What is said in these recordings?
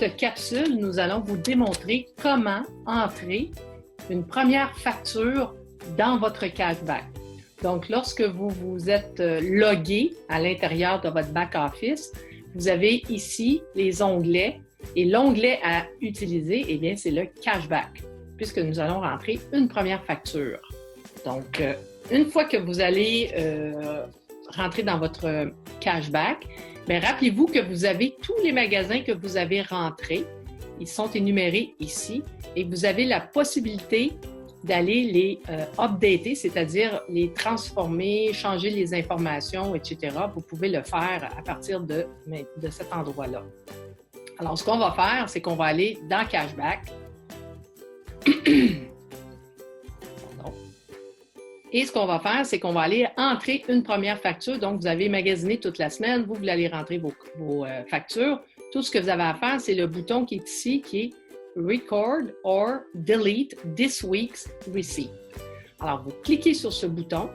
cette capsule, nous allons vous démontrer comment entrer une première facture dans votre cashback. Donc, lorsque vous vous êtes logué à l'intérieur de votre back-office, vous avez ici les onglets et l'onglet à utiliser, eh bien, c'est le cashback, puisque nous allons rentrer une première facture. Donc, une fois que vous allez rentrer dans votre cashback, bien, rappelez-vous que vous avez tous les magasins que vous avez rentrés. Ils sont énumérés ici et vous avez la possibilité d'aller les updater, c'est-à-dire les transformer, changer les informations, etc. Vous pouvez le faire à partir de cet endroit-là. Alors, ce qu'on va faire, c'est qu'on va aller dans Cashback. Et ce qu'on va faire, c'est qu'on va aller entrer une première facture. Donc, vous avez magasiné toute la semaine, vous voulez aller rentrer vos factures. Tout ce que vous avez à faire, c'est le bouton qui est ici, qui est Record or Delete this week's receipt. Alors, vous cliquez sur ce bouton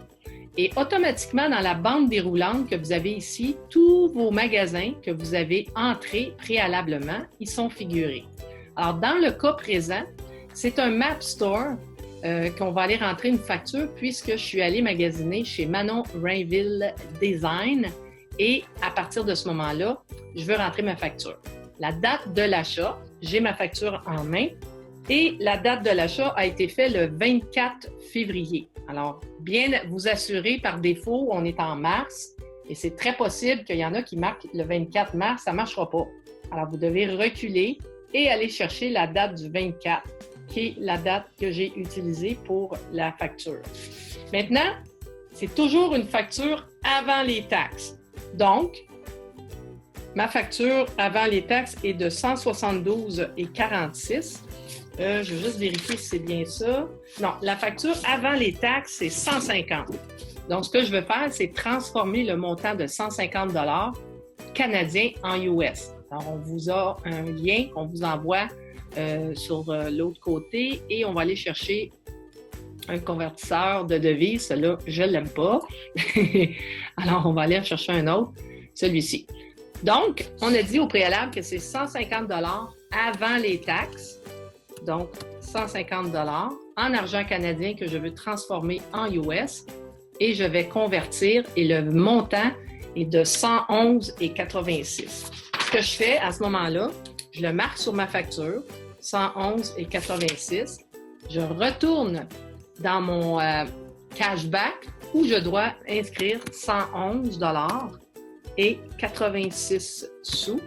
et automatiquement, dans la bande déroulante que vous avez ici, tous vos magasins que vous avez entrés préalablement, ils sont figurés. Alors, dans le cas présent, c'est un Map Store qu'on va aller rentrer une facture puisque je suis allée magasiner chez Manon Rainville Design et à partir de ce moment-là, je veux rentrer ma facture. La date de l'achat, j'ai ma facture en main et la date de l'achat a été faite le 24 février. Alors, bien vous assurer, par défaut, on est en mars et c'est très possible qu'il y en a qui marquent le 24 mars, ça ne marchera pas. Alors, vous devez reculer et aller chercher la date du 24, qui est la date que j'ai utilisée pour la facture. Maintenant, c'est toujours une facture avant les taxes. Donc, ma facture avant les taxes est de 172,46. Je vais juste vérifier si c'est bien ça. Non, la facture avant les taxes, c'est 150. Donc, ce que je veux faire, c'est transformer le montant de 150 $ canadiens en US. Alors, on vous a un lien qu'on vous envoie sur l'autre côté et on va aller chercher un convertisseur de devises. Celui-là, je ne l'aime pas. Alors, on va aller chercher un autre, celui-ci. Donc, on a dit au préalable que c'est 150 $ avant les taxes. Donc, 150 $ en argent canadien que je veux transformer en US et je vais convertir et le montant est de 111,86. Ce que je fais à ce moment-là, je le marque sur ma facture, 111,86. Je retourne dans mon cashback où je dois inscrire 111 $ et 86 sous.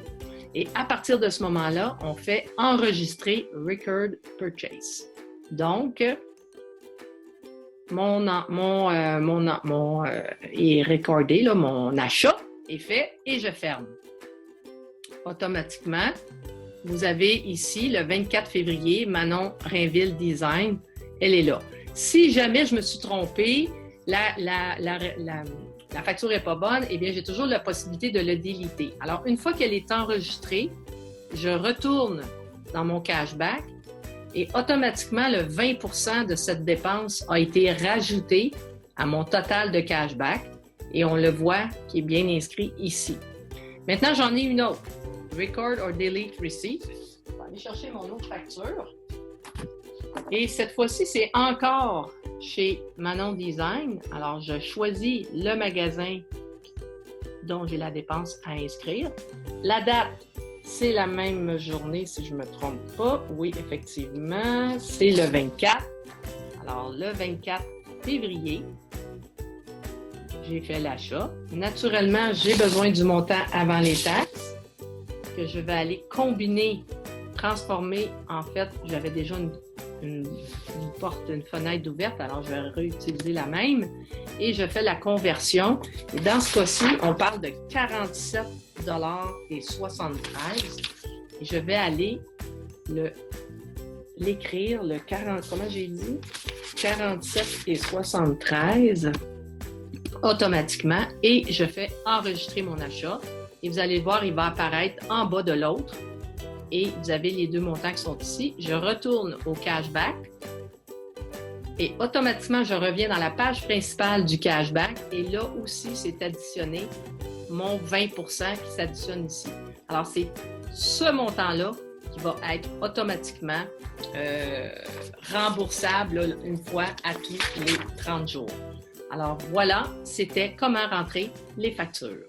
Et à partir de ce moment-là, on fait enregistrer Record Purchase. Donc, mon est recordé, là, mon achat est fait et je ferme. Automatiquement, vous avez ici le 24 février, Manon Rainville Design, elle est là. Si jamais je me suis trompée, la facture n'est pas bonne, eh bien, j'ai toujours la possibilité de le déliter. Alors, une fois qu'elle est enregistrée, je retourne dans mon cashback et automatiquement, le 20 % de cette dépense a été rajouté à mon total de cashback et on le voit qui est bien inscrit ici. Maintenant, j'en ai une autre. Record or Delete Receipt. Je vais aller chercher mon autre facture. Et cette fois-ci, c'est encore chez Manon Design. Alors, je choisis le magasin dont j'ai la dépense à inscrire. La date, c'est la même journée si je ne me trompe pas. Oui, effectivement, c'est le 24. Alors, le 24 février, j'ai fait l'achat. Naturellement, j'ai besoin du montant avant les taxes que je vais aller combiner, transformer. En fait, j'avais déjà une fenêtre ouverte, alors je vais réutiliser la même et je fais la conversion. Et dans ce cas-ci, on parle de 47,73 $. Et je vais aller l'écrire, le 40, comment j'ai dit? 47,73 automatiquement et je fais enregistrer mon achat. Et vous allez voir, il va apparaître en bas de l'autre. Et vous avez les deux montants qui sont ici. Je retourne au cashback et automatiquement, je reviens dans la page principale du cashback et là aussi, c'est additionné mon 20 % qui s'additionne ici. Alors, c'est ce montant-là qui va être automatiquement remboursable là, une fois à tous les 30 jours. Alors voilà, c'était comment rentrer les factures.